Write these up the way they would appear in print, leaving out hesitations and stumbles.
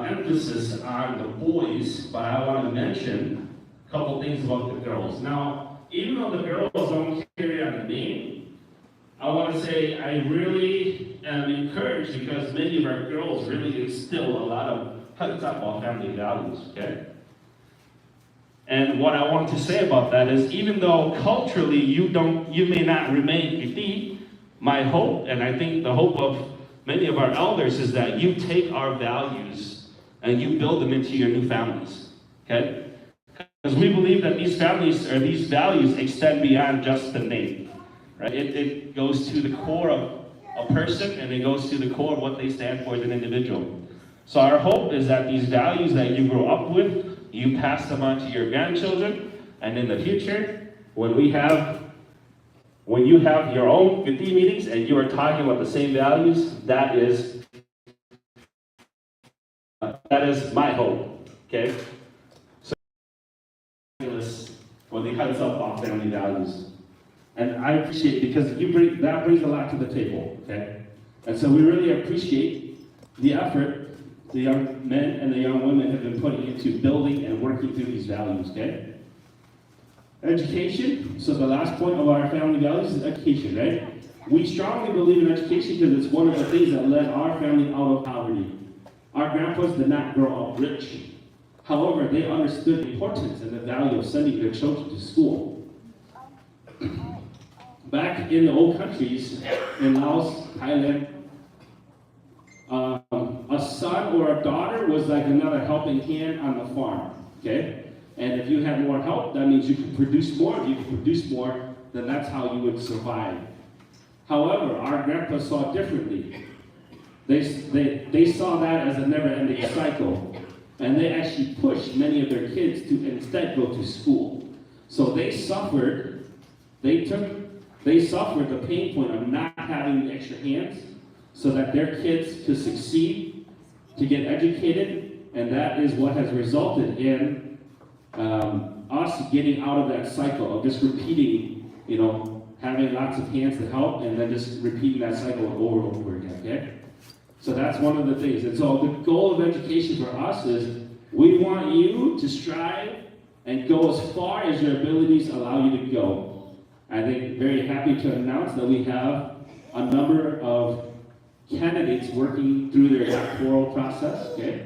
emphasis on the boys, but I want to mention a couple things about the girls. Now, even though the girls don't carry on the name, I want to say I really am encouraged because many of our girls really instill a lot of Hmong family values, okay? And what I want to say about that is, even though culturally you may not remain Giti, my hope, and I think the hope of many of our elders, is that you take our values and you build them into your new families, okay? Because we believe that these families, or these values, extend beyond just the name, right? It goes to the core of a person, and it goes to the core of what they stand for as an individual. So our hope is that these values that you grow up with, you pass them on to your grandchildren, and in the future, when you have your own Giti meetings and you are talking about the same values, that is my hope, okay? So, when they cut itself off family values. And I appreciate it because that brings a lot to the table, okay? And so we really appreciate the effort the young men and the young women have been putting into building and working through these values, okay? Education, so the last point of our family values is education, right? We strongly believe in education because it's one of the things that led our family out of poverty. Our grandpas did not grow up rich. However, they understood the importance and the value of sending their children to school. Back in the old countries, in Laos, Thailand, a son or a daughter was like another helping hand on the farm, okay? And if you had more help, that means you could produce more. If you could produce more, then that's how you would survive. However, our grandpa saw it differently. They saw that as a never-ending cycle, and they actually pushed many of their kids to instead go to school. So they suffered the pain point of not having the extra hands so that their kids could succeed, to get educated, and that is what has resulted in us getting out of that cycle of just repeating, having lots of hands to help, and then just repeating that cycle over and over again, okay? So that's one of the things. And so the goal of education for us is we want you to strive and go as far as your abilities allow you to go. I think very happy to announce that we have a number of candidates working through their doctoral process, okay?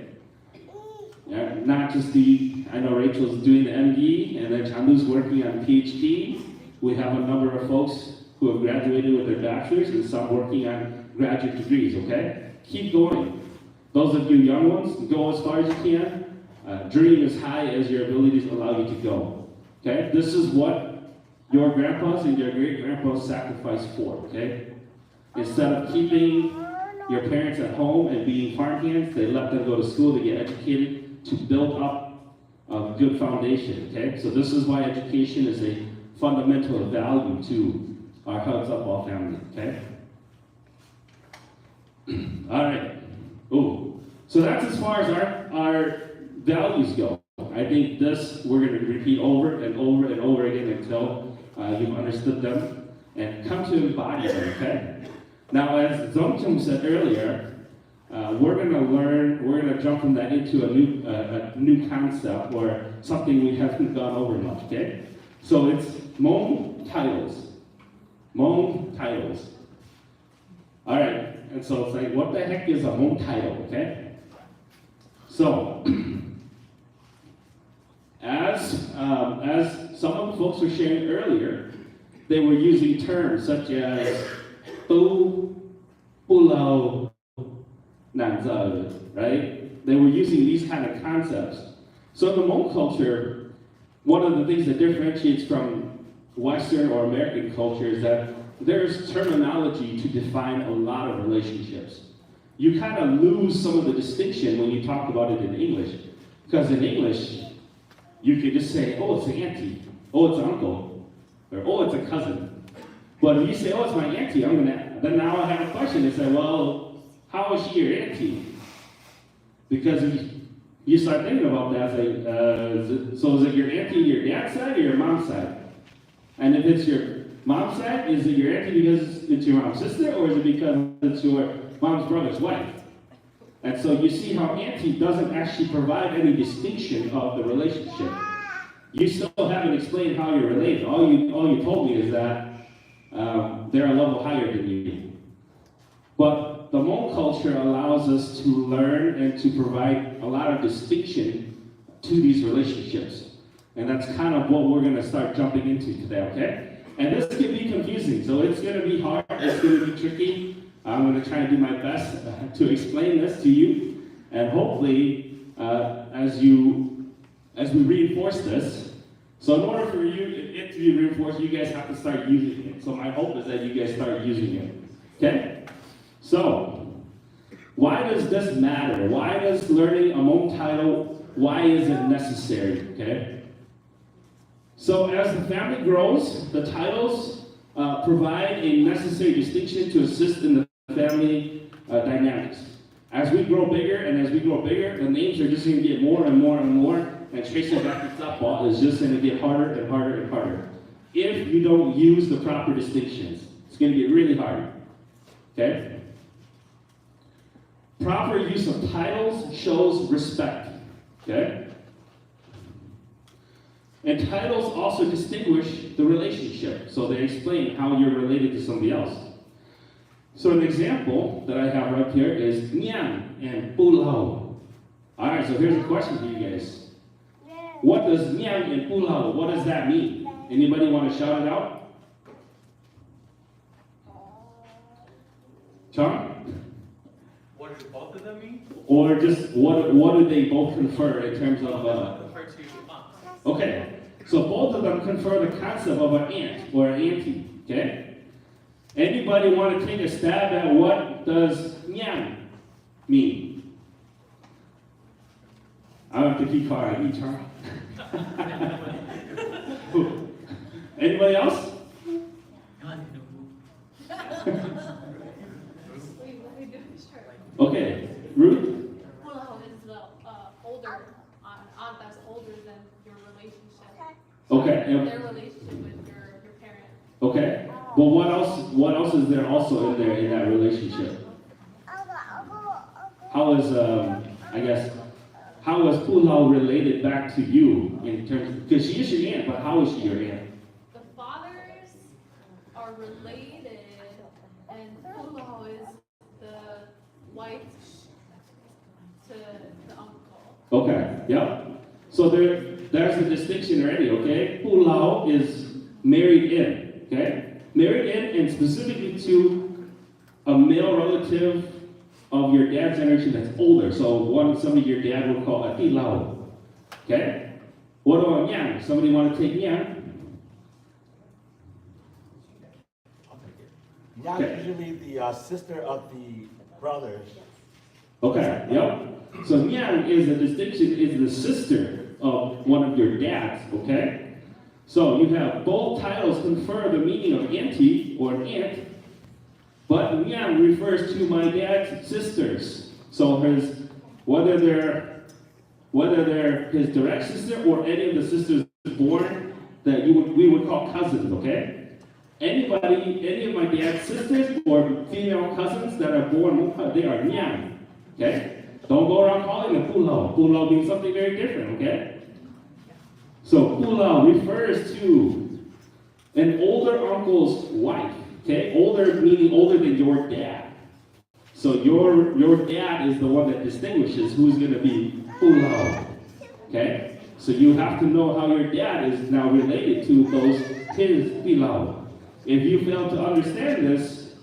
Yeah, not just I know Rachel's doing the MD, and then Chandu's working on PhD. We have a number of folks who have graduated with their bachelor's and some working on graduate degrees, okay? Keep going. Those of you young ones, go as far as you can. Dream as high as your abilities allow you to go, okay? This is what your grandpas and your great-grandpas sacrificed for, okay? Instead of keeping your parents at home and being farm hands, they let them go to school to get educated, to build up a good foundation, okay? So this is why education is a fundamental value to our Hmong family, okay? All right. Ooh. So that's as far as our values go. I think this we're going to repeat over and over and over again until you've understood them and come to embody them, okay? Now, as Zongchum said earlier, we're going to jump from that into a new concept or something we haven't gone over much, okay? So it's Hmong titles. Hmong titles. All right, and so it's like, what the heck is a Hmong title, okay? So, as some of the folks were sharing earlier, they were using terms such as Bu, Bulau, Nanzao, right? They were using these kind of concepts. So in the Hmong culture, one of the things that differentiates from Western or American culture is that there's terminology to define a lot of relationships. You kind of lose some of the distinction when you talk about it in English. Because in English, you could just say, oh, it's an auntie, oh, it's an uncle, or oh, it's a cousin. But if you say, oh, it's my auntie, then now I have a question. They say, well, how is she your auntie? Because if you start thinking about that, so is it your auntie your dad's side or your mom's side? And if it's your mom's side, is it your auntie because it's your mom's sister, or is it because it's your mom's brother's wife? And so you see how auntie doesn't actually provide any distinction of the relationship. You still haven't explained how you're related. All you told me is that they're a level higher than you. But the Hmong culture allows us to learn and to provide a lot of distinction to these relationships. And that's kind of what we're going to start jumping into today, okay? And this can be confusing, so it's going to be hard, it's going to be tricky. I'm going to try and do my best to explain this to you. And hopefully, as we reinforce this, so in order for it to be reinforced, you guys have to start using it. So my hope is that you guys start using it, okay? So, why does this matter? Why does learning a Hmong title, why is it necessary, okay? So as the family grows, the titles provide a necessary distinction to assist in the family dynamics. As we grow bigger, the names are just going to get more and more and more, and tracing back to values-Hawjtxajpov is just going to get harder and harder and harder. If you don't use the proper distinctions, it's going to get really hard, okay? Proper use of titles shows respect, okay? And titles also distinguish the relationship, so they explain how you're related to somebody else. So an example that I have right here is Nyang and Pulao. Alright, so here's a question for you guys. What does Nyang and Pulao, what does that mean? Anybody want to shout it out? Chong? What do both of them mean? Or just what do they both confer in terms of Confer to aunts. Okay, so both of them confer the concept of an aunt or an auntie, okay? Anybody want to take a stab at what does Nyang mean? I have to keep calling each one. Anybody else? Okay, Ruth? Pulao is the aunt that's older than your relationship. Okay. Their relationship with your parent. Okay. But what else is there also in there in that relationship? How is how is Pulao related back to you in terms, because she is your aunt, but how is she your aunt? The fathers are related, and Pulao is the wife to the uncle. Okay, yep. So there's a distinction already, okay? Pulao is married in, okay? Married in, and specifically to a male relative of your dad's generation that's older. So somebody your dad would call a tilao, okay? What about Nyang? Somebody want to take Nyang? I'll take it. Yang is usually the sister of the brothers. Okay, yep. So Nyang is a distinction, is the sister of one of your dads, okay? So you have both titles confer the meaning of auntie or aunt, but Nyang refers to my dad's sisters. So whether they're his direct sister or any of the sisters born that we would call cousins, okay? Any of my dad's sisters or female cousins that are born, they are Nyang, okay? Don't go around calling them Pulao. Pulao means something very different, okay? So Pulao refers to an older uncle's wife, okay? Older meaning older than your dad. So your dad is the one that distinguishes who's going to be Pulao, okay? So you have to know how your dad is now related to his Pulao. If you fail to understand this,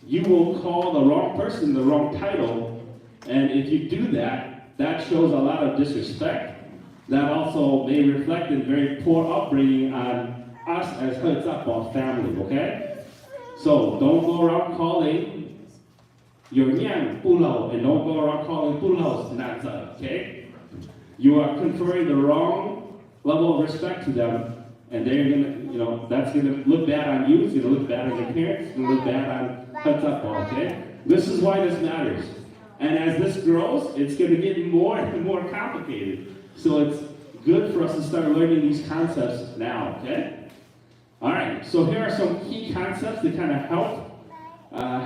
you will call the wrong person the wrong title, and if you do that, that shows a lot of disrespect. That also may reflect in very poor upbringing on us as values-Hawjtxajpov family, okay? So don't go around calling your Nyang Pulao, and don't go around calling Pulaos Naza, okay? You are conferring the wrong level of respect to them, and they're gonna, that's gonna look bad on you, it's gonna look bad on your parents, it's gonna look bad on values-Hawjtxajpov, okay? This is why this matters. And as this grows, it's gonna get more and more complicated. So it's good for us to start learning these concepts now, okay? All right, so here are some key concepts that kind of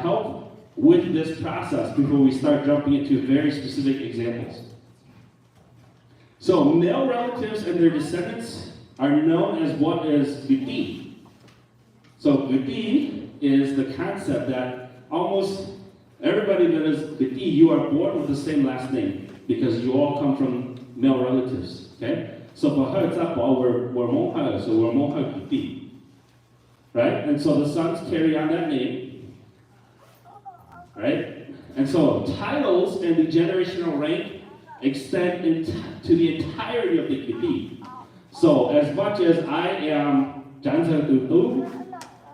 help with this process before we start jumping into very specific examples. So male relatives and their descendants are known as what is Gudi. So Gudi is the concept that almost everybody that is Gudi, you are born with the same last name because you all come from male relatives. Okay? So for Hawjtxajpov, we're Hmong, so we're Hmong Gudi. Right? And so the sons carry on that name. Right? And so titles and the generational rank extend to the entirety of the Gudi. So as much as I am Janza,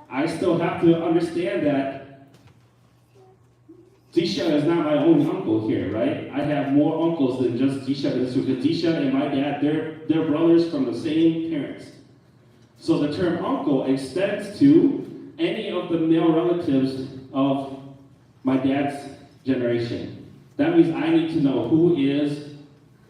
I still have to understand that Zisha is not my only uncle here, right? I have more uncles than just Zisha and Su, because Zisha and my dad, they're brothers from the same parents. So the term uncle extends to any of the male relatives of my dad's generation. That means I need to know who is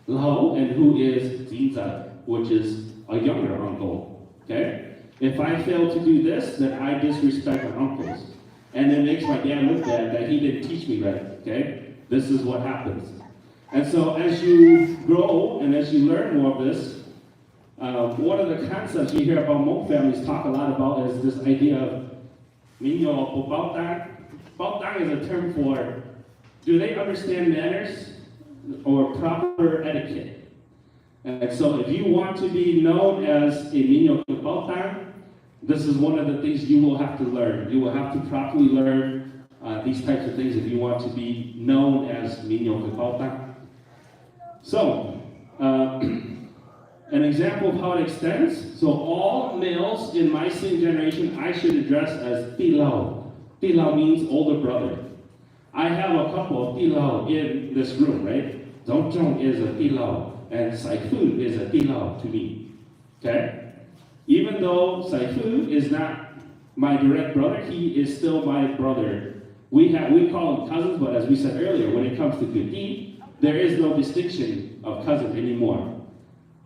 Lao and who is Zinza, which is a younger uncle, okay? If I fail to do this, then I disrespect my uncles. And it makes my dad look bad that he didn't teach me right, okay? This is what happens. And so as you grow and as you learn more of this, one of the concepts you hear about Hmong families talk a lot about is this idea of Minyo Bautang. Bautang is a term for, do they understand manners or proper etiquette? And so if you want to be known as a Minyo Bautang, this is one of the things you will have to learn. You will have to properly learn these types of things if you want to be known as Minyo Bautang. So, an example of how it extends. So all males in my same generation, I should address as Tilao. Tilao means older brother. I have a couple of Tilao in this room, right? Zhongzhong is a Tilao, and Saifu is a Tilao to me, okay? Even though Saifu is not my direct brother, he is still my brother. We call him cousins, but as we said earlier, when it comes to Gudi, there is no distinction of cousin anymore.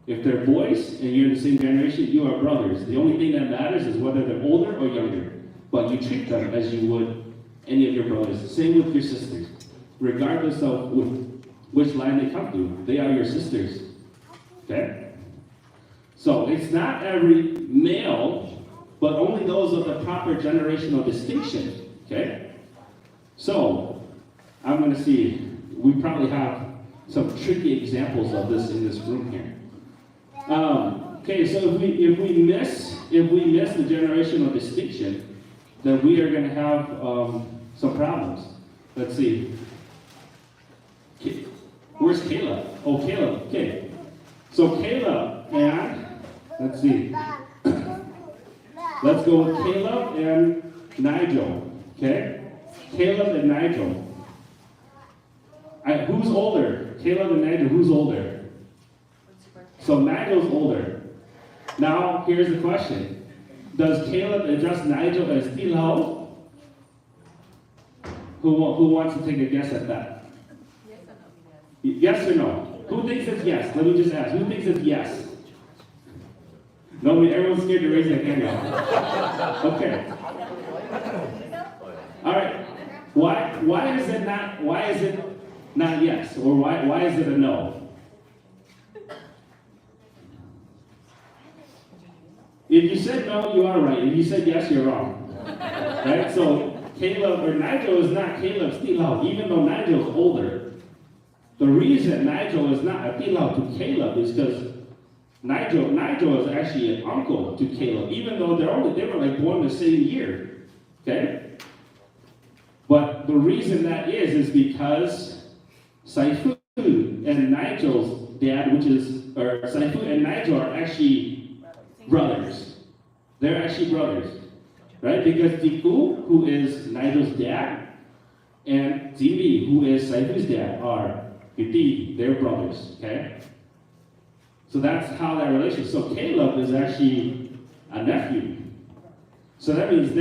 If they're boys and you're in the same generation, you are brothers. The only thing that matters is whether they're older or younger. But you treat them as you would any of your brothers. Same with your sisters. Regardless of which line they come through, they are your sisters. Okay? So it's not every male, but only those of the proper generational distinction. Okay? So I'm going to see, we probably have some tricky examples of this in this room here. Okay, so if we miss the generational distinction, then we are going to have some problems. Let's see. Where's Caleb? Oh, Caleb. Okay. So Caleb and let's see. Let's go with Caleb and Nigel. Okay. Caleb and Nigel. Who's older? Caleb and Nigel. Who's older? So Nigel's older. Now, here's the question. Does Caleb address Nigel as Tilao? Who wants to take a guess at that? Yes or no? Who thinks it's yes? Let me just ask. Who thinks it's yes? No, everyone's scared to raise their hand now. Okay. All right. Why is it not yes? Or why is it a no? If you said no, you are right. If you said yes, you're wrong. Right? So Caleb or Nigel is not Caleb's Tilao, even though Nigel's older. The reason Nigel is not a Tilao to Caleb is because Nigel is actually an uncle to Caleb, even though they were like born the same year. Okay? But the reason that is because Saifu and Nigel's dad, Saifu and Nigel are actually brothers. They're actually brothers. Right? Because Tiku, who is Nigel's dad, and Zimbi, who is Saifu's dad, are Gudi. They're brothers. Okay? So that's how that relationship. So Caleb is actually a nephew. So that means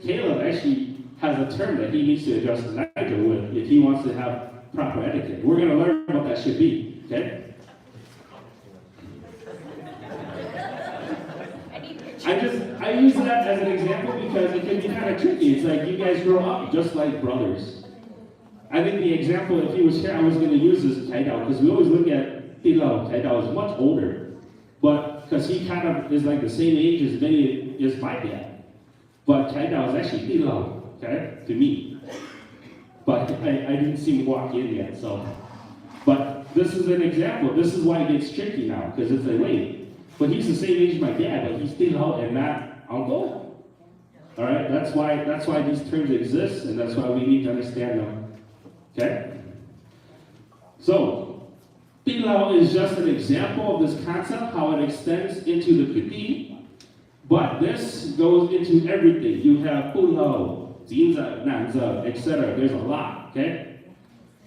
Caleb actually has a term that he needs to address Nigel with if he wants to have proper etiquette. We're going to learn what that should be. Okay? I use that as an example because it can be kind of tricky. It's like you guys grow up just like brothers. I think the example, if he was here, I was going to use is Tai Dao, because we always look at Tai Dao is much older, but because he kind of is like the same age as many as my dad. But Tai Dao is actually okay, to me. But I didn't see him walk in yet, so. But this is an example. This is why it gets tricky now, because it's like, wait, but he's the same age as my dad, but he's and not uncle. All right, that's why these terms exist, and that's why we need to understand them. Okay? So, Pilao is just an example of this concept, how it extends into the Kuti, but this goes into everything. You have Pulao, Jinza, Nanza, etc. There's a lot, okay?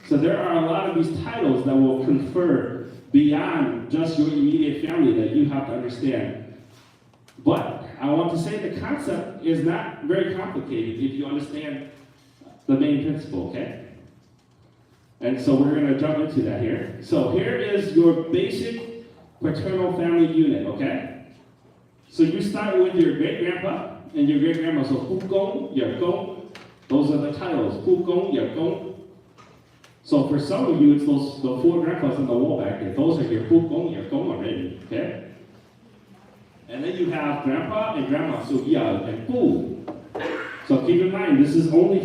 So there are a lot of these titles that will confer beyond just your immediate family that you have to understand. But I want to say the concept is not very complicated if you understand the main principle, okay? And so we're going to jump into that here. So here is your basic paternal family unit, okay? So you start with your great-grandpa and your great-grandma. So Pu Gong, Yer Gong, those are the titles. Pu Gong, Yer Gong. So for some of you, it's the 4 grandpas on the wall back there. Those are your Pu Gong, Yer Gong already, okay? And then you have grandpa and grandma, so Ya and Pu. So keep in mind, this is only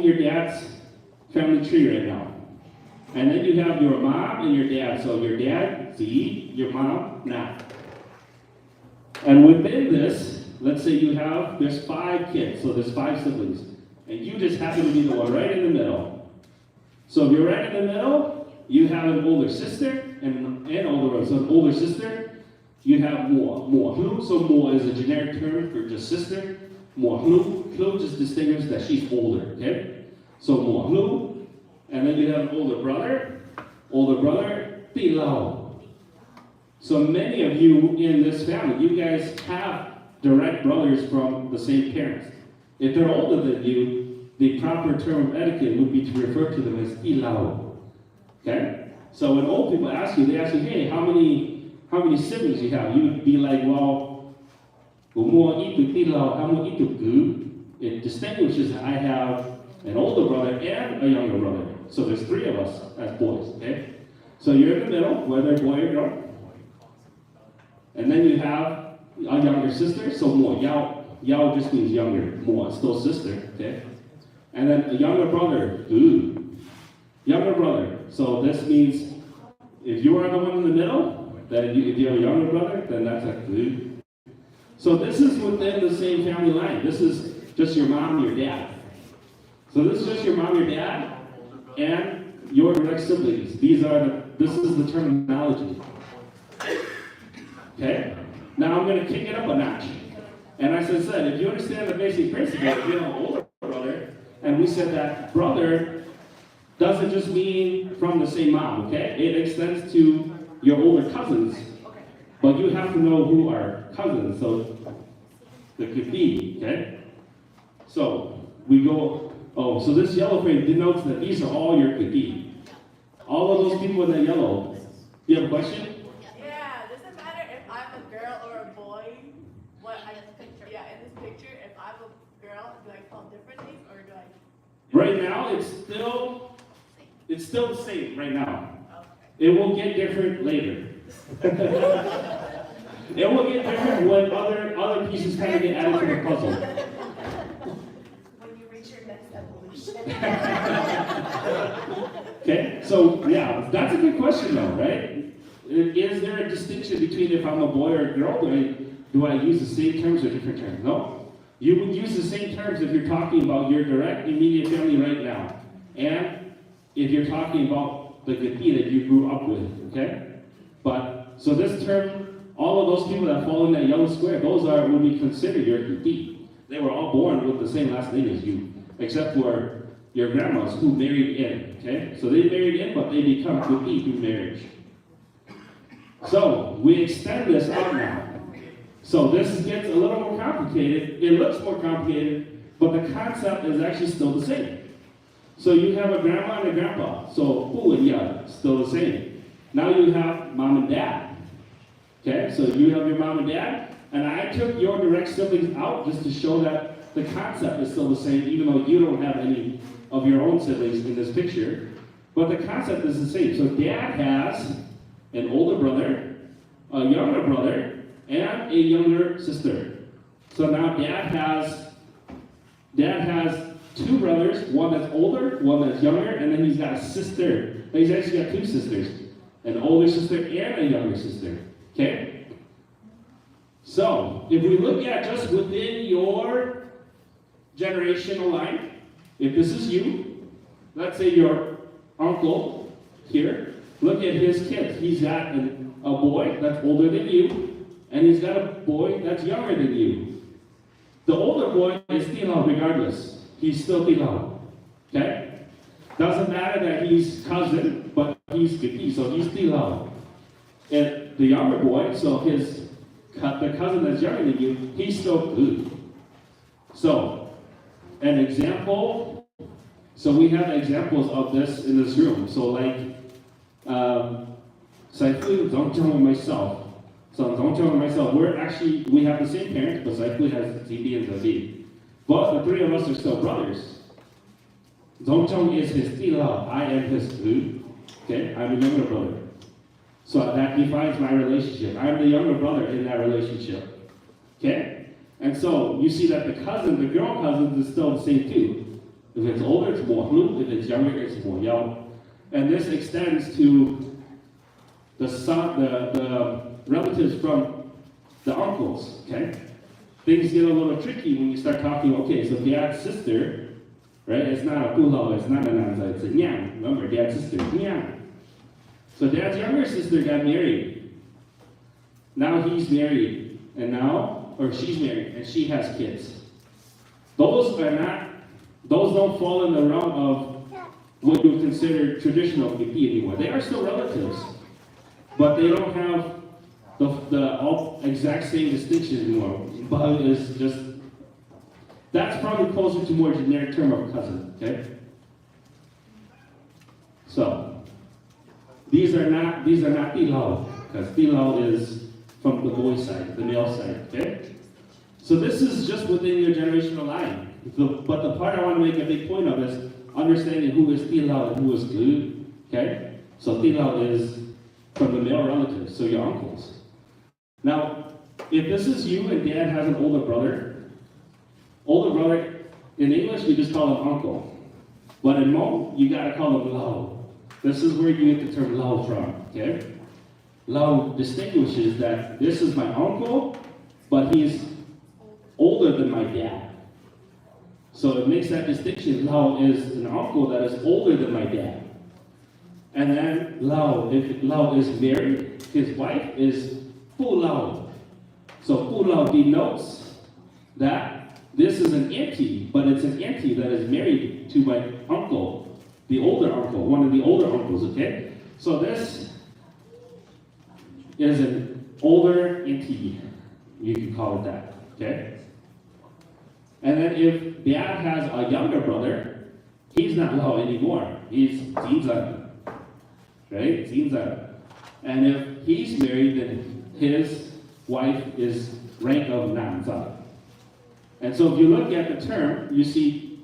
your dad's family tree right now. And then you have your mom and your dad. So your dad, Zi, your mom, Na. And within this, let's say there's 5 kids, so there's 5 siblings. And you just happen to be the one right in the middle. So if you're right in the middle, you have an older sister and older brother. So an older sister, you have Mo Hu. So Mo is a generic term for just sister. Mo Hu just distinguishes that she's older, okay? So Mo Hu, and then you have an older brother, Pilao. So many of you in this family, you guys have direct brothers from the same parents. If they're older than you, the proper term of etiquette would be to refer to them as Pilao. Okay? So when old people ask you, they ask you, hey, how many siblings you have? You would be like, well, it distinguishes I have an older brother and a younger brother. So there's 3 of us as boys, okay? So you're in the middle, whether boy or girl. And then you have a younger sister, so Mo Yao. Yao just means younger. Mo, still sister, okay? And then a younger brother, younger brother. So this means if you are the one in the middle, if you have a younger brother, then that's a Gu. So this is within the same family line. This is just your mom and your dad. So this is just your mom, your dad, and your direct siblings. This is the terminology. Okay? Now I'm going to kick it up a notch. And as I said, if you understand the basic principle, if you have an older brother, and we said that brother doesn't just mean from the same mom, okay? It extends to your older cousins. But you have to know who are cousins, so there could be, okay? So we go, so this yellow frame denotes that these are all your Kuti. All of those people in that yellow. You have a question? Yeah, does it matter if I'm a girl or a boy? In this picture, if I'm a girl, do I call differently or do I? Right now, it's still the same right now. Okay. It will get different later. It will get different when other pieces kind of get added to the puzzle. When you reach your next evolution. Okay, so yeah, that's a good question though, right? Is there a distinction between if I'm a boy or a girl? Do I use the same terms or different terms? No. You would use the same terms if you're talking about your direct immediate family right now. And if you're talking about the Kuti that you grew up with, okay? But, so this term, all of those people that fall in that yellow square, those would be considered your Kuti. They were all born with the same last name as you, except for your grandmas who married in, okay? So they married in, but they become Kuti through marriage. So, we extend this out now. So this gets a little more complicated. It looks more complicated, but the concept is actually still the same. So you have a grandma and a grandpa. So Pu and Ya, still the same. Now you have mom and dad. Okay, so you have your mom and dad, and I took your direct siblings out just to show that the concept is still the same, even though you don't have any of your own siblings in this picture, but the concept is the same. So dad has an older brother, a younger brother, and a younger sister. So now dad has two brothers, one that's older, one that's younger, and then he's got a sister. He's actually got two sisters, an older sister and a younger sister. Okay? So, if we look at just within your generational line, if this is you, let's say your uncle here, look at his kids. He's got a boy that's older than you, and he's got a boy that's younger than you. The older boy is Tilao regardless. He's still Tilao. Okay? Doesn't matter that he's cousin, but he's Geki, so he's Tilao. And the younger boy, so the cousin that's younger than you, he's still good. So, an example, so we have examples of this in this room. So like, Saifu, Zongchong, and myself. So Zongchong and myself, we have the same parents, but Saifu has Zibi and Zabi. But the three of us are still brothers. Zongchong is his Tilao, I am his Gu. Okay, I'm the younger brother. So that defines my relationship. I'm the younger brother in that relationship. Okay? And so you see that the girl cousin is still the same too. If it's older, it's more Hu. If it's younger, it's more Yao. And this extends to the relatives from the uncles. Okay? Things get a little tricky when you start talking, okay, so dad's sister, right? It's not a Kulao, it's not a Nanza, it's a Nyang. Remember, dad's sister, Nyang. So dad's younger sister got married. Now he's married, or she's married, and she has kids. Those don't fall in the realm of what you would consider traditional Geki anymore. They are still relatives, but they don't have the all exact same distinction anymore. But is just, that's probably closer to more generic term of cousin, okay? So, these are not Tilao, because Tilao is from the boy side, the male side, okay? So this is just within your generational line. But the part I want to make a big point of is understanding who is Tilao and who is Gu, okay? So Tilao is from the male relatives, so your uncles. Now, if this is you and dad has an older brother, in English we just call him uncle. But in Hmong, you gotta call him Lao. This is where you get the term Lao from, okay? Lao distinguishes that this is my uncle, but he's older than my dad. So it makes that distinction. Lao is an uncle that is older than my dad. And then Lao, if Lao is married, his wife is Fu Lao. So Fu Lao denotes that this is an auntie, but it's an auntie that is married to my uncle. The older uncle, one of the older uncles, okay? So this is an older auntie, you can call it that, okay? And then if dad has a younger brother, he's not Lao anymore. He's Zinzan, right? Zinzan. And if he's married, then his wife is rank of Nanza. And so if you look at the term, you see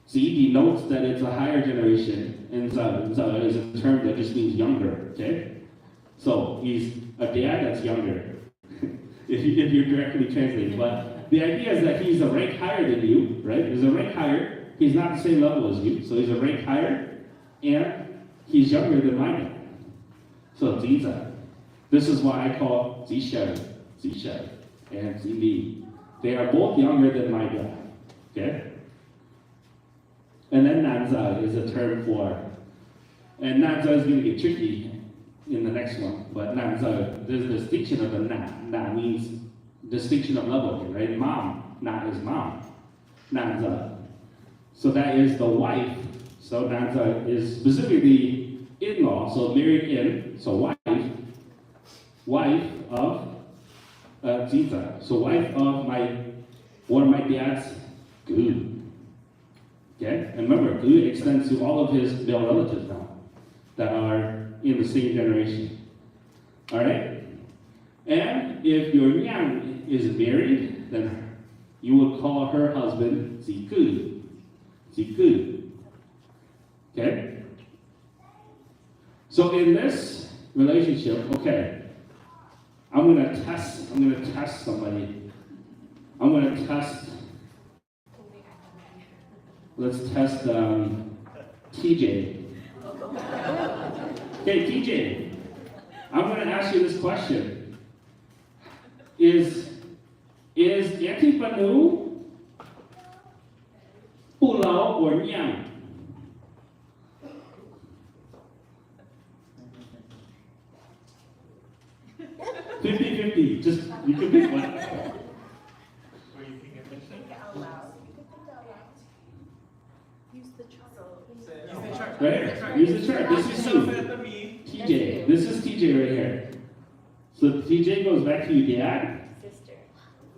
Zi denotes that it's a higher generation, and Za is a term that just means younger, okay? So he's a dad that's younger, if you're directly translating. But the idea is that he's a rank higher than you, right? He's a rank higher. He's not the same level as you, so he's a rank higher, and he's younger than my dad. So Ziza. This is why I call Zisha, and Zibi. They are both younger than my dad, okay? And then Nanza is a term for, and Nanza is going to get tricky in the next one, but Nanza, there's a distinction of the Na. Na means distinction of level, right? Mom, Na is mom. Nanza. So that is the wife. So Nanza is specifically in-law, so married in, so wife of Ziza. So wife of one of my dad's Gu. Okay? And remember, Gu extends to all of his male relatives now that are in the same generation. Alright? And if your Nyang is married, then you would call her husband Ziku. Jiku. Okay? So in this relationship, okay, I'm gonna test somebody. I'm gonna test, let's test TJ. Okay, TJ, I'm gonna ask you this question. Is Auntie Panu Pulao or Nyang? 50-50, just, you can pick one. What do you think of this? Use the chart. Use the chart. Right? Use the chart. This is Yourself you. at the me. TJ. This is TJ right here. So TJ goes back to your dad. Sister.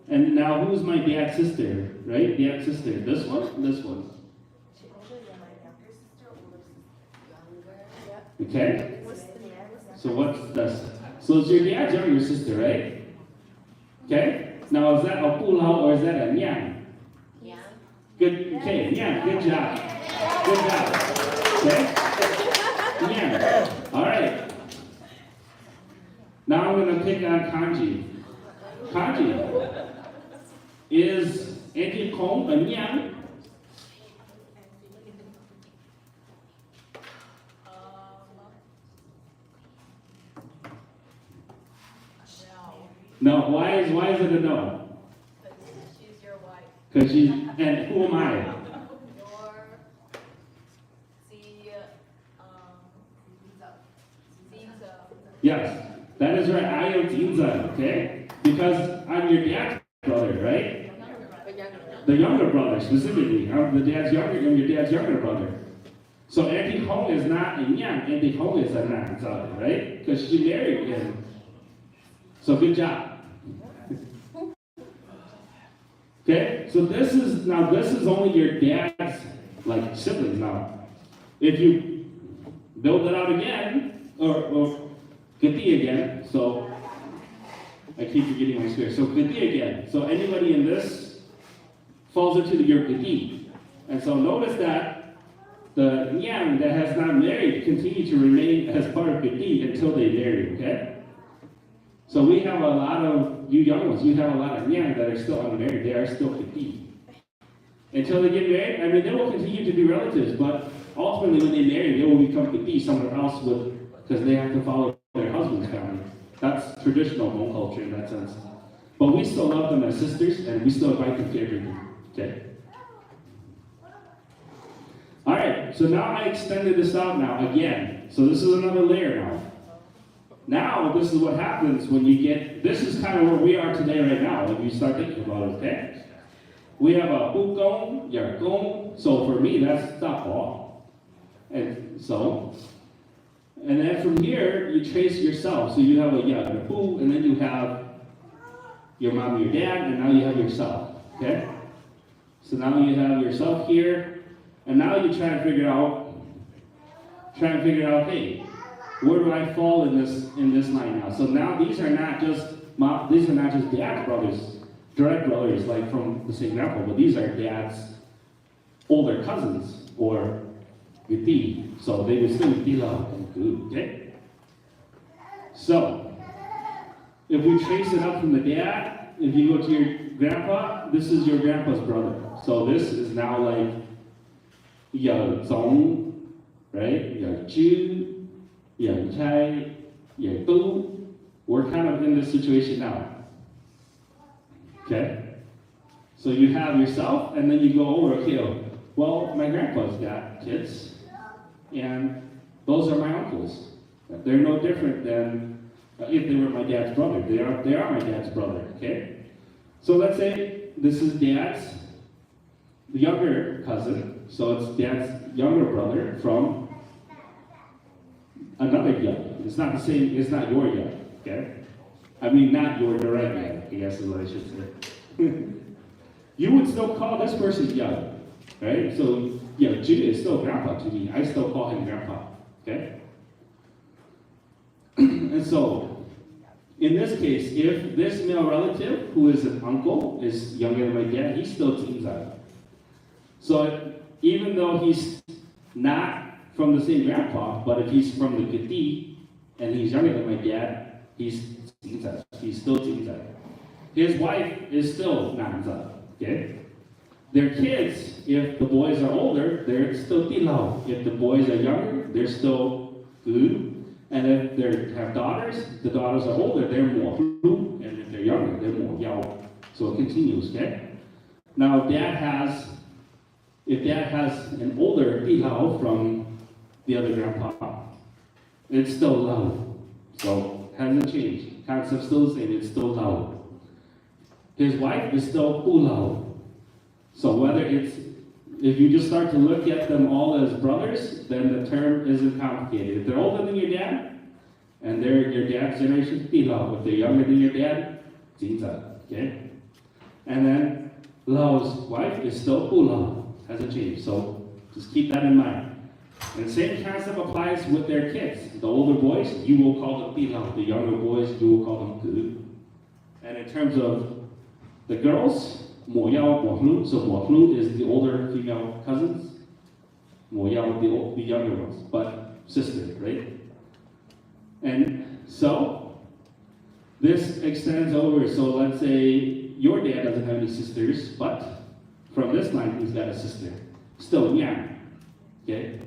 And now who's my dad's sister? Right? Dad's sister. This one? This one. Okay? So what's this? So it's your dad's younger sister, right? Okay? Now is that a pulao or is that a nyang? Yeah. Good, okay, nyang, good job. Good job. Okay? Nyang. Alright. Now I'm gonna pick on kanji. Kanji. Is Auntie Kong a nyang? No. Why is it a no? She's your wife. Because she's, and who am I? Your Ziza. Yes, that is right. I am Zinza, okay? Because I'm your dad's brother, right? The younger brother, specifically. I'm your dad's younger brother. So Auntie Hong is not a Nyang, Auntie Hong is a Nanza, right? Because she married him. So good job. Okay, so this is only your dad's like siblings now. If you build it out again, or Gati again, so I keep forgetting my square. So Gati again. So anybody in this falls into your Gati. And so notice that the Nyang that has not married continue to remain as part of Gati until they marry, okay? So we have a lot of, you young ones, you have a lot of Nyang that are still unmarried. They are still Gati. Until they get married, I mean, they will continue to be relatives, but ultimately when they marry, they will become Gati somewhere else because they have to follow their husband's family. That's traditional Hmong culture in that sense. But we still love them as sisters, and we still invite them to everything, okay? All right, so now I extended this out now again. So this is another layer now. Now, this is what happens when you get, this is kind of where we are today right now, if you start thinking about it, okay? We have a bukong, yargong, so for me, that's tapo. And so, and then from here, you trace yourself. So you have a bu, and then you have your mom and your dad, and now you have yourself, okay? So now you have yourself here, and now you try and figure out, hey, where do I fall in this line now? So now these are not just dad's brothers, direct brothers, like from the same grandpa, but these are dad's older cousins, or Gati. So they would still be Tila and Gu, okay? So, if we trace it up from the dad, if you go to your grandpa, this is your grandpa's brother. So this is now like Yao Zong, right? Yao Ju, Yao Chai, Yao Du. We're kind of in this situation now. Okay? So you have yourself, and then you go over, okay, well, my grandpa's got kids, and those are my uncles. They're no different than if they were my dad's brother. They are my dad's brother, okay? So let's say this is dad's younger cousin, so it's dad's younger brother from another Yao. It's not the same, it's not your Yao, okay? I mean, not your direct Yao, I guess is what I should say. You would still call this person Yao, right? So, yeah, Ju is still grandpa to me. I still call him grandpa, okay? And so, in this case, if this male relative, who is an uncle, is younger than my dad, he's still Zinza. So, even though he's not from the same grandpa, but if he's from the Gati and he's younger than my dad, he's still 金仔. His wife is still 男仔, okay? Their kids, if the boys are older, they're still 弟老. If the boys are younger, they're still 哥. And if they have daughters, the daughters are older, they're 模夫. And if they're younger, they're 模幺. So it continues, okay? Now, if dad has an older 弟老 from the other grandpa, it's still 老. So it hasn't changed. Concept's still the same, it's still 老. His wife is still 不老. So whether it's, if you just start to look at them all as brothers, then the term isn't complicated. If they're older than your dad, and they're your dad's generation, 弟老. If they're younger than your dad, 金仔, okay? And then Lao's wife is still 不老, hasn't changed. So just keep that in mind. And the same concept applies with their kids. The older boys, you will call them 弟老. The younger boys, you will call them 哥. And in terms of the girls, 模幺, 模夫. So 模夫 is the older female cousins. 模幺, the younger ones, but sister, right? And so this extends over. So let's say your dad doesn't have any sisters, but from this line he's got a sister. Still Yang. Okay?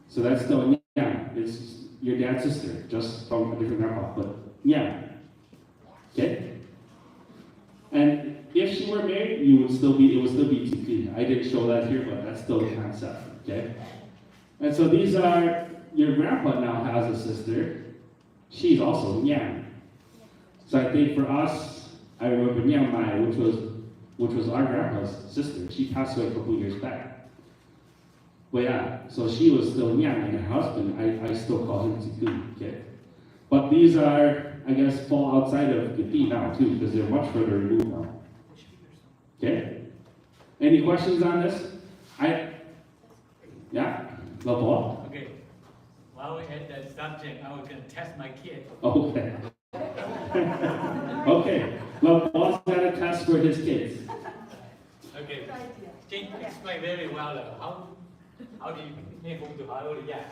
So that's still Yang. It's your dad's sister, just from a different grandpa, but Yang. Okay? And if she were married, it would still be TP. I didn't show that here, but that's still the concept. Okay? And so these are, your grandpa now has a sister. She's also Yang. So I think for us, I remember Yang Mai, which was our grandpa's sister. She passed away a couple years back. But yeah, so she was still Yang, and her husband, I still call him Zikun. Okay? But these are, I guess, fall outside of Gati now too, because they're much further removed now. Okay? Any questions on this? Yeah? Law? Okay. While we had that subject, I was going to test my kid. Okay. Okay. Law got a test for his kids. Okay. Jane explained very well how do you make him to how old? Yeah.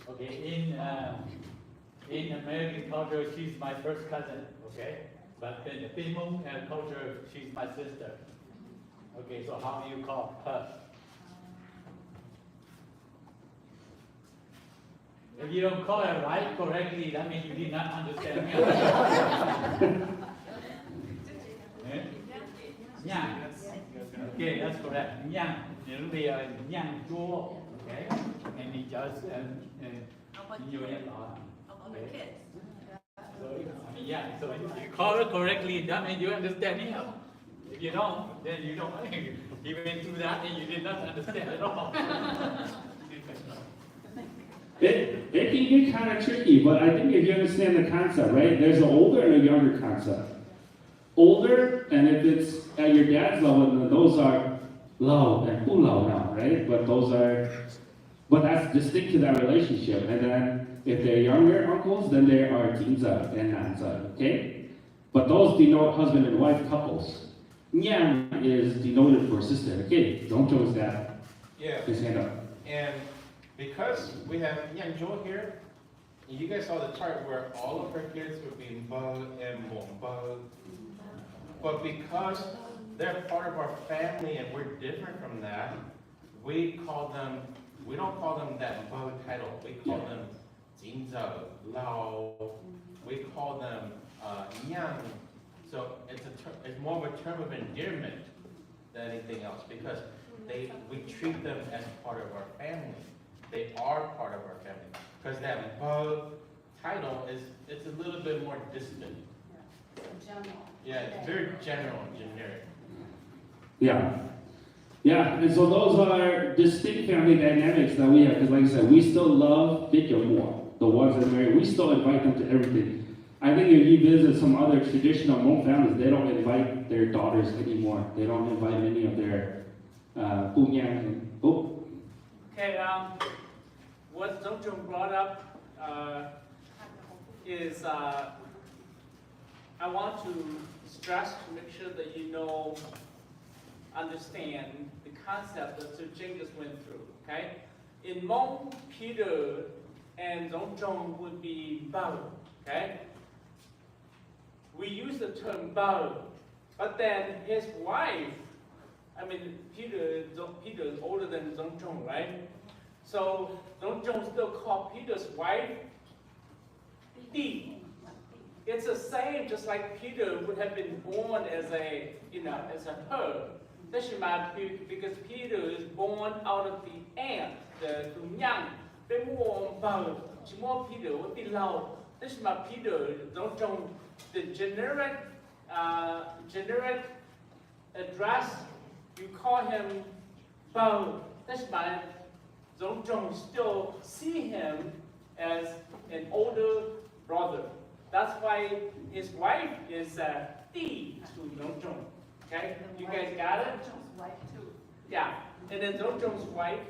Okay. In American culture, she's my first cousin. Okay. But in the Hmong culture, she's my sister. Okay. So how do you call her? If you don't call her right correctly, that means you did not understand me. Nhang. Okay, that's correct. Nhang. It'll be a nhang chua. Okay? And he just you About the kids. So if you call her correctly, that means you understand him. If you don't, then you don't. He went through that and you did not understand at all. It can get kind of tricky, but I think if you understand the concept, right? There's an older and a younger concept. Older, and if it's at your dad's level, then those are low and pu lao now, right? But that's distinct to that relationship. And then if they're younger uncles, then they are jinza and nanza, okay? But those denote husband and wife couples. Nyang is denoted for sister. Okay, don't choose that. Yeah, His hand up. and because we have Yang Jo here, you guys saw the chart where all of her kids would be Mbug and Mombug. But because they're part of our family and we're different from that, we don't call them that Mbug title. We call them Jinza, Lao, we call them Yang. So it's more of a term of endearment than anything else because we treat them as part of our family. They are part of our family. Because that Mbug title it's a little bit more distant. General. Yeah, it's very general and generic. Yeah. Yeah, and so those are distinct family dynamics that we have, because like I said, we still love Victor more, the ones that are married. We still invite them to everything. I think if you visit some other traditional Hmong families, they don't invite their daughters anymore. They don't invite any of their punyang. Oh. Okay, what Dr. brought up is I want to stress to make sure that you know understand the concept that Jing just went through, okay? In Hmong, Peter and Zhong would be bao, okay? We use the term bao, but then his wife, I mean, Peter is older than Zhong, right? So Zhong still called Peter's wife Di. It's the same, just like Peter would have been born as a, as a her. Because Peter is born out of the ant, the Yang. Peter would be loud. This is my Peter, the generic address, you call him Bao. That's my Zhong still see him as an older brother. That's why his wife is Di to Zhong. Okay, you guys got it? Yeah, and then Zhong's wife,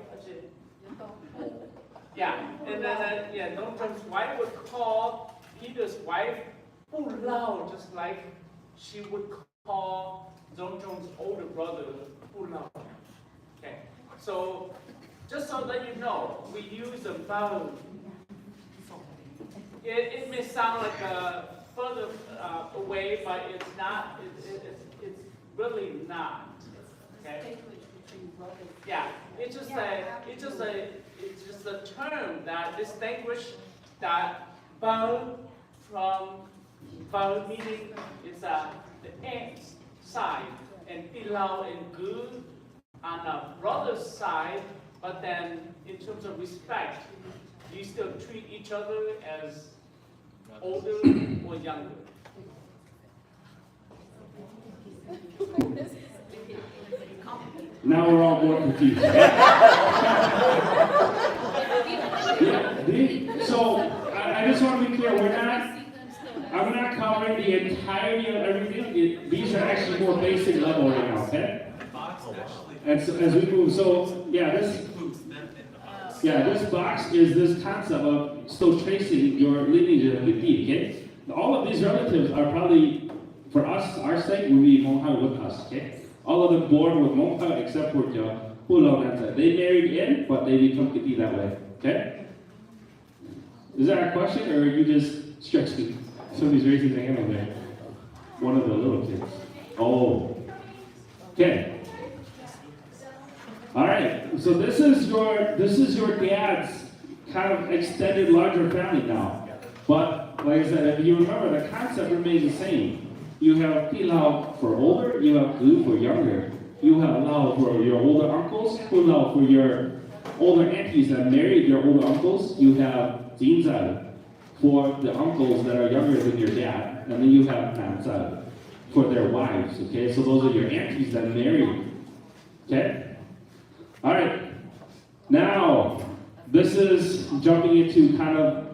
yeah, and then Zhong's wife would call Peter's wife Bu Lao, just like she would call Zhong's older brother Bu Lao. Okay, so just so that you know, we use a bao. It may sound like further away, but it's not. It's really not. Okay. Yeah, it's just a term that distinguishes that bao from bao, meaning it's the aunt's side, and pilau and gu on the brother's side. But then, in terms of respect, you still treat each other as older or younger. Now we're all more confused. So I just want to be clear, I'm not covering the entirety of everything. These are actually more basic level right now, okay? And so as we move, so this box is this concept of still tracing your lineage of the deed, okay? All of these relatives are probably, for us, our sake, will be Hmong with us, okay? All of them born with Hmong except for Pulau Nansa. They married in, but they become Kiti that way, okay? Is that a question, or are you just stretching? Somebody's raising their hand over there. One of the little kids. Oh. Okay. All right. So this is your dad's kind of extended, larger family now. But like I said, if you remember, the concept remains the same. You have Pilau for older, you have Gu for younger. You have Lao for your older uncles, Pulau for your older aunties that married your older uncles. You have Zinzai for the uncles that are younger than your dad. And then you have Nanzai for their wives, okay? So those are your aunties that married, okay? All right. Now, this is jumping into kind of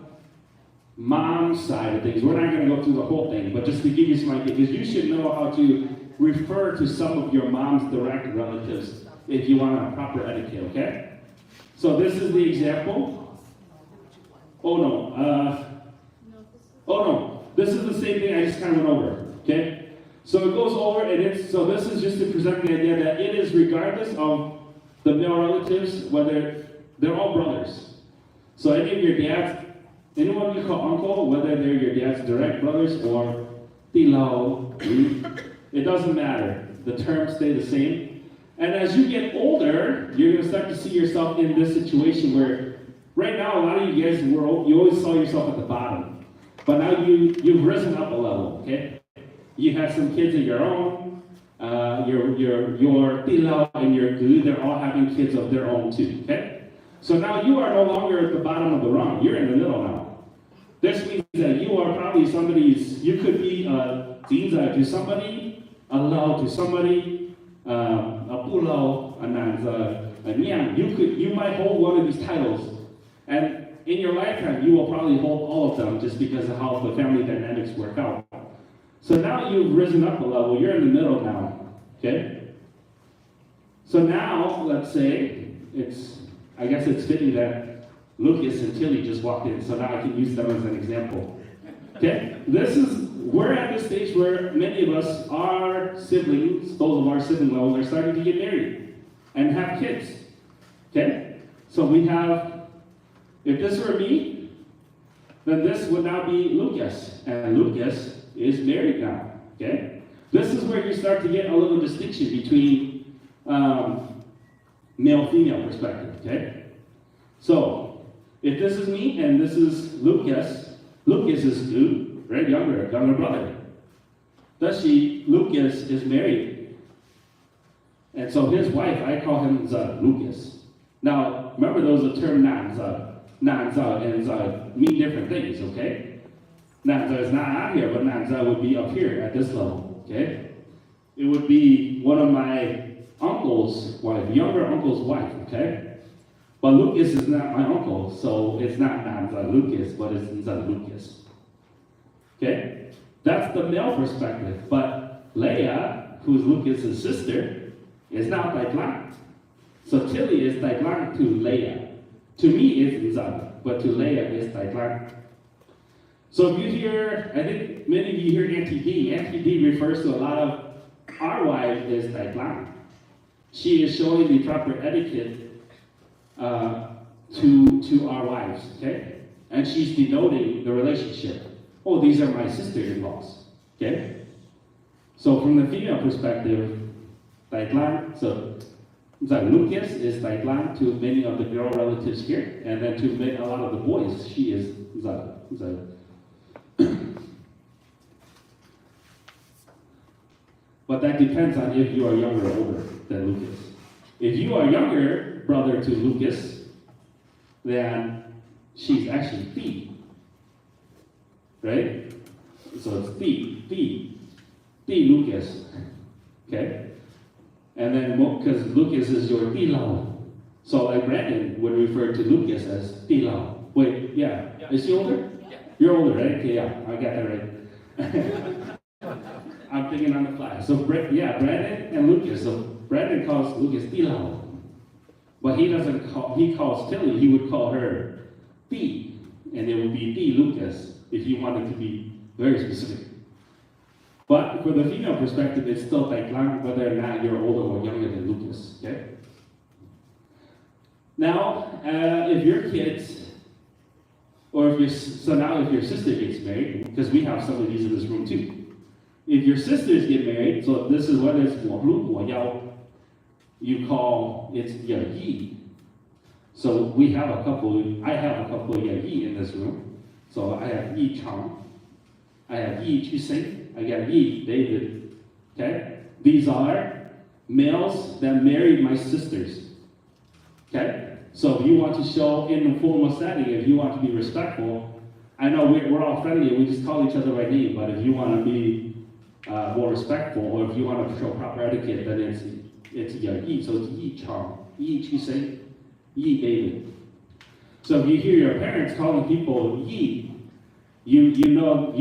mom's side of things. We're not going to go through the whole thing, but just to give you some idea, because you should know how to refer to some of your mom's direct relatives if you want a proper etiquette, okay? So this is the example. Oh no, this is the same thing I just kind of went over, okay? So it goes over, so this is just to present the idea that it is regardless of the male relatives, whether they're all brothers. So any of your dad's, anyone you call uncle, whether they're your dad's direct brothers or Pilau, it doesn't matter. The terms stay the same. And as you get older, you're going to start to see yourself in this situation where, right now, a lot of you guys in the world, you always saw yourself at the bottom. But now you've risen up a level, okay? You have some kids of your own. Your Pilau and your Gu, they're all having kids of their own too, okay? So now you are no longer at the bottom of the rung. You're in the middle now. This means that you are probably you could be a Zinzai to somebody, a Lao to somebody, a Pulau, a Nanza, a Niang. You might hold one of these titles, and in your lifetime, you will probably hold all of them just because of how the family dynamics work out. So now you've risen up a level, you're in the middle now, okay? So now, let's say, I guess it's fitting that Lucas and Tilly just walked in, so now I can use them as an example. Okay? This is we're at the stage where many of us, our siblings, those of our sibling levels, are starting to get married and have kids. Okay? So we have, if this were me, then this would now be Lucas. And Lucas is married now. Okay? This is where you start to get a little distinction between male-female perspective. Okay? So, if this is me and this is Lucas, Lucas is Luke, right? Younger brother. Lucas is married. And so his wife, I call him Lucas. Now, remember those are term Nanza and mean different things, okay? Nanza is not out here, but Nanza would be up here at this level, okay? It would be one of my uncle's wife, younger uncle's wife, okay? But Lucas is not my uncle, so it's not Nanza Lucas, but it's Nza Lucas. Okay? That's the male perspective. But Leah, who's Lucas' sister, is now Daiklan. So Tilly is Daiklan to Leah. To me, it's Nza, but to Leah, it's Daiklan. So if you hear, I think many of you hear Auntie D. Auntie D refers to a lot of our wives as Daiklan. She is showing the proper etiquette to our wives, okay? And she's denoting the relationship. Oh, these are my sister-in-laws, okay? So from the female perspective, Daiklan, so Lucas is Daiklan to many of the girl relatives here, and then to a lot of the boys, she is Zai. But that depends on if you are younger or older than Lucas. If you are younger brother to Lucas, then she's actually Thi. Right? So it's Thi Lucas. Okay? And then, because Lucas is your Thi Lao. So like Brandon would refer to Lucas as Thi Lao. Wait, yeah. Is he older? Yeah. You're older, right? Okay, yeah, I got that right. I'm thinking on the fly. So, Brandon and Lucas. So, Brandon calls Lucas Thi Lao. But he calls Tilly, he would call her Thi. And it would be Thi Lucas, if you wanted to be very specific. But for the female perspective, it's still like whether or not you're older or younger than Lucas, okay? Now, if your kids, or if your sister gets married, because we have some of these in this room too. If your sisters get married, so this is whether it's 我如果要, you call it's Yi. So I have a couple of Yi in this room. So I have Yi Chang, I have Yi Chusing, I got Yi David. Okay? These are males that married my sisters. Okay? So if you want to show in the formal setting, if you want to be respectful, I know we're all friendly and we just call each other by name, but if you want to be more respectful, or if you want to show proper etiquette, then it's Yi. So it's Yi Chang, Yi Chusing, Yi David. So if you hear your parents calling people Yi, you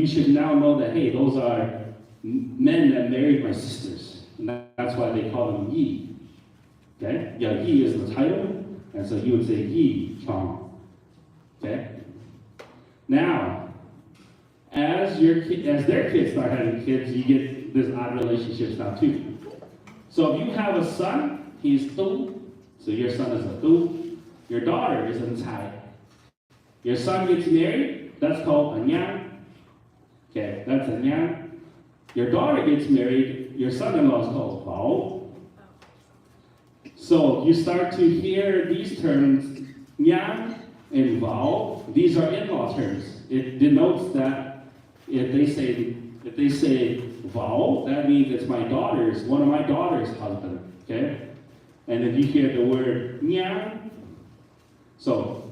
should now know that, hey, those are men that married my sisters. And that's why they call them Yi. Okay? Yi is the title, and so you would say Yi Chang. Okay? Now, as their kids start having kids, you get this odd relationships now too. So if you have a son, he's Tu. So your son is a Tu. Your daughter is a Cai. Your son gets married, that's called a Nyang. Okay, that's a Nyang. Your daughter gets married, your son-in-law is called Bao. So you start to hear these terms, Nyang and Bao. These are in-law terms. It denotes that if they say Bao, that means it's one of my daughter's husband. Okay? And if you hear the word Nyang, so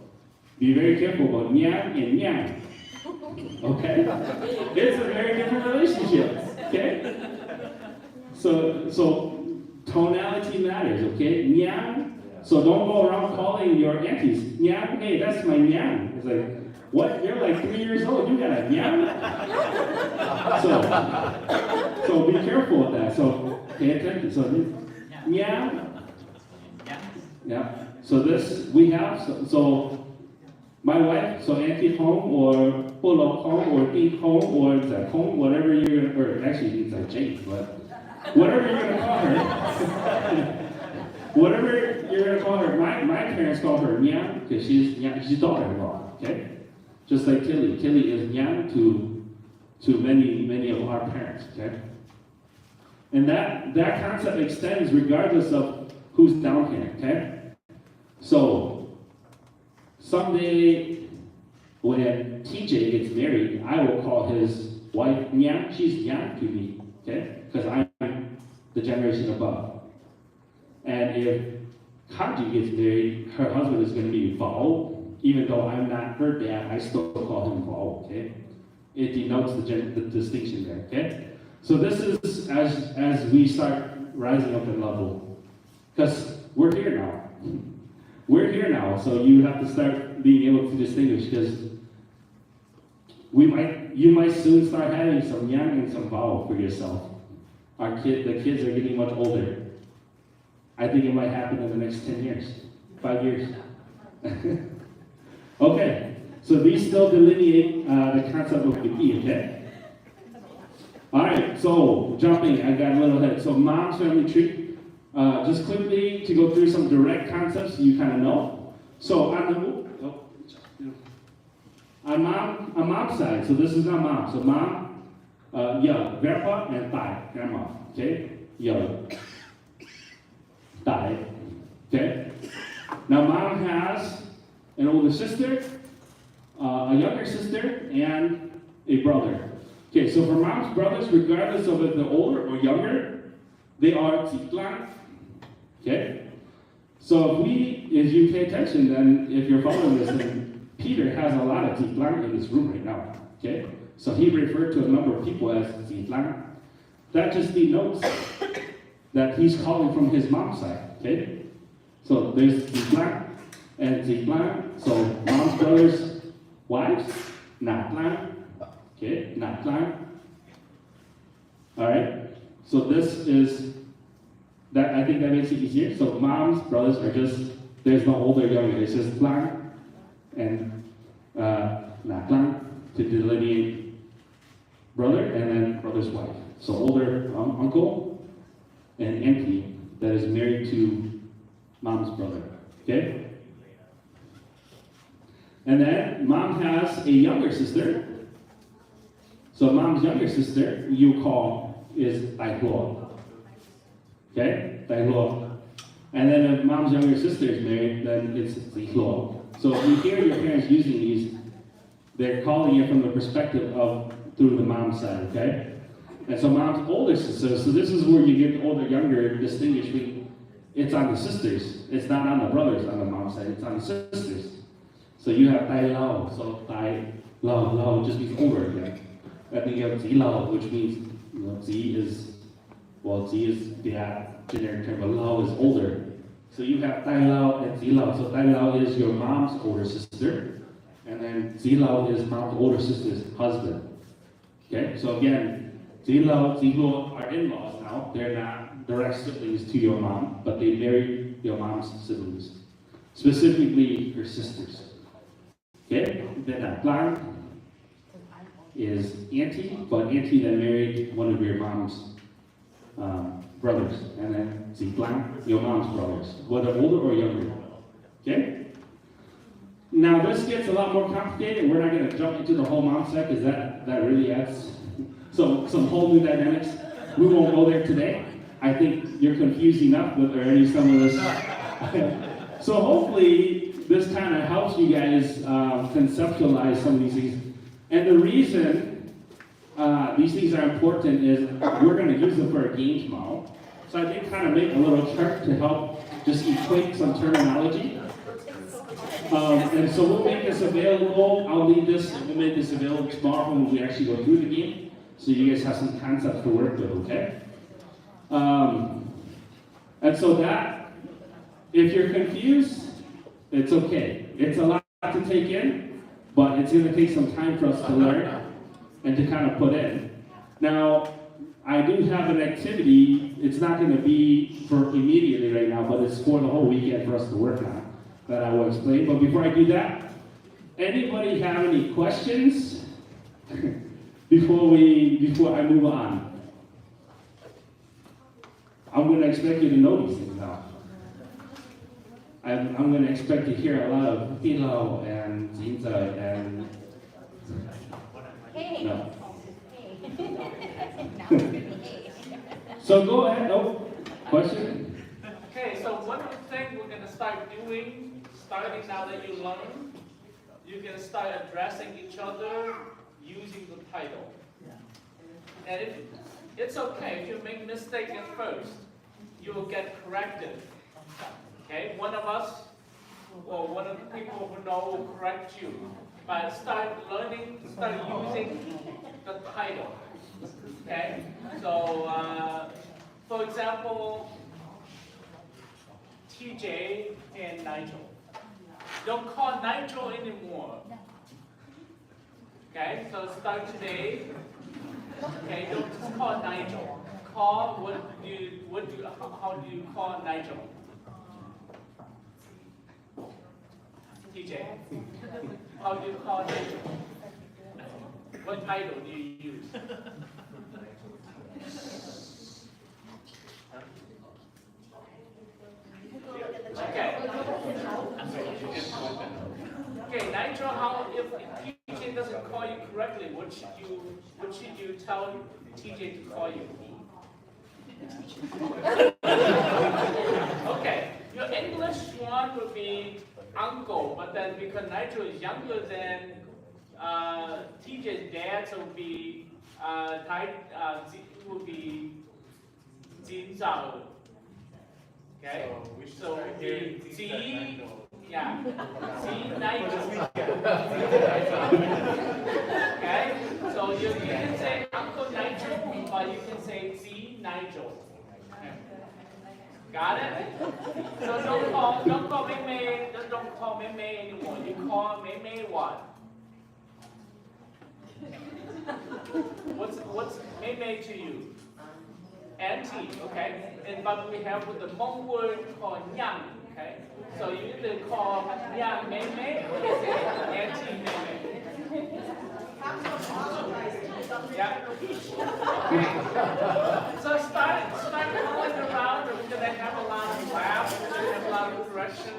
be very careful about Nyang and Nyang. Okay? It's a very different relationship. Okay? So tonality matters, okay? Nyang. So don't go around calling your aunties, Nyang, hey, that's my Nyang. It's like, what? You're like 3 years old, you got a Nyang? So be careful with that. So pay attention. So this Nyang. Yeah. So this we have, so my wife, so Auntie Hong or Polo Hong or Dee Hong or Zach Hong, whatever you're gonna, or actually it's like Jane, but whatever you're gonna call her, whatever you're gonna call her, my parents call her Nyang because she's daughter-in-law, okay? Just like Tilly. Tilly is Nyang to many of our parents, okay? And that concept extends regardless of who's down here, okay? So, someday when TJ gets married, I will call his wife Nyang. She's Nyang to me, okay? Because I'm the generation above. And if Kaji gets married, her husband is going to be Vao. Even though I'm not her dad, I still call him Vao, okay? It denotes the distinction there, okay? So this is as we start rising up in level. Because we're here now. We're here now, so you have to start being able to distinguish, because you might soon start having some Yang and some Vao for yourself. The kids are getting much older. I think it might happen in the next 10 years, 5 years. Okay, so these still delineate the concept of Giti, okay? All right, so jumping, I got a little ahead. So mom's family tree. Just quickly to go through some direct concepts you kind of know. So on mom's side, so this is not mom. So mom, grandpa and Thai, grandma. Okay, Thai. Okay. Now mom has an older sister, a younger sister, and a brother. Okay, so for mom's brothers, regardless of if they're older or younger, they are Tzitlan. Okay? So if you pay attention, then if you're following this, then Peter has a lot of Tzitlan in this room right now. Okay? So he referred to a number of people as Tzitlan. That just denotes that he's calling from his mom's side. Okay? So there's Tzitlan and Tzitlan. So mom's brothers' wives, Natlan. Okay? Natlan. Alright? So this is that, I think that makes it easier. So mom's brothers are just, there's no older, younger. It's just Tlang and not Tlang to delineate brother and then brother's wife. So older uncle and auntie that is married to mom's brother. Okay? And then mom has a younger sister. So mom's younger sister you call is Daihuo. Okay, Daihuo. And then if mom's younger sister is married, then it's Zihuo. So if you hear your parents using these, they're calling it from the perspective of through the mom's side, okay? And so mom's older sister, so this is where you get the older, younger distinguishing. It's on the sisters. It's not on the brothers on the mom's side, it's on the sisters. So you have Dai Lao, so Dai Lao just means older again. I think you have Zi Lao, which means, Zi is the generic term, but Lao is older. So you have Dai Lao and Zi Lao. So Dai Lao is your mom's older sister, and then Zi Lao is mom's older sister's husband. Okay, so again, Zi Lao, Zi Huo are in-laws now. They're not direct siblings to your mom, but they married your mom's siblings, specifically her sisters. Okay, then Plan is auntie, but auntie that married one of your mom's brothers, and then Ziplan, your mom's brothers, whether older or younger. Okay? Now this gets a lot more complicated. We're not going to jump into the whole mom set because that really adds some whole new dynamics. We won't go there today. I think you're confused enough with already some of this. So hopefully this kind of helps you guys conceptualize some of these things. And the reason these things are important is we're going to use them for a game tomorrow. So I did kind of make a little chart to help just equate some terminology. And so we'll make this available. I'll leave this, and we'll make this available tomorrow when we actually go through the game. So you guys have some concepts to work with, okay? And so that, if you're confused, it's okay. It's a lot to take in, but it's going to take some time for us to learn and to kind of put in. Now, I do have an activity. It's not going to be for immediately right now, but it's for the whole weekend for us to work on that I will explain. But before I do that, anybody have any questions before I move on? I'm going to expect you to know these things now. I'm going to expect to hear a lot of Tilo and Zinza and no. So go ahead. No question. Okay, so one of the things we're gonna start doing, starting now that you learn, you can start addressing each other using the title. And if it's okay if you make mistake at first, you will get corrected. Okay, one of us or one of the people who know will correct you. But start learning, start using the title. Okay, so for example, TJ and Nigel. Don't call Nigel anymore. Okay, so start today. Okay, don't just call Nigel. Call how do you call Nigel? TJ. How do you call Nigel? What title do you use? Okay. Okay, Nigel, how if TJ doesn't call you correctly, what should you tell TJ to call you? Okay, your English one would be uncle, but then because Nigel is younger than TJ's dad, so it would be Jin Zhao. Okay, so it would be Z, yeah, Z Nigel. Okay, so you can say Uncle Nigel, or you can say Z Nigel. Got it? So don't call Mei, don't call Mei anymore. You call Mei what? What's Mei to you? Auntie, okay? And but we have with the Hmong word called Nyang, okay? So you either call Nyang Mei or you say Auntie Mei. Yeah. So start going around. We're gonna have a lot of laughs. We're gonna have a lot of correction.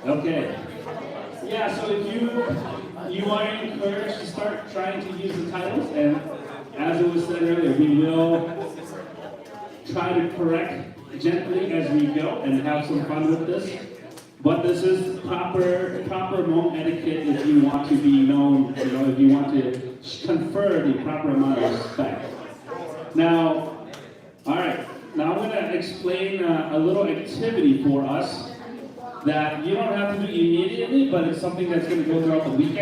Okay. Yeah. So if you are encouraged to start trying to use the titles, and as it was said earlier, we will try to correct gently as we go and have some fun with this. But this is proper Hmong etiquette if you want to be known, if you want to confer the proper amount of respect. Now, all right, now I'm going to explain a little activity for us that you don't have to do immediately, but it's something that's going to go throughout the weekend.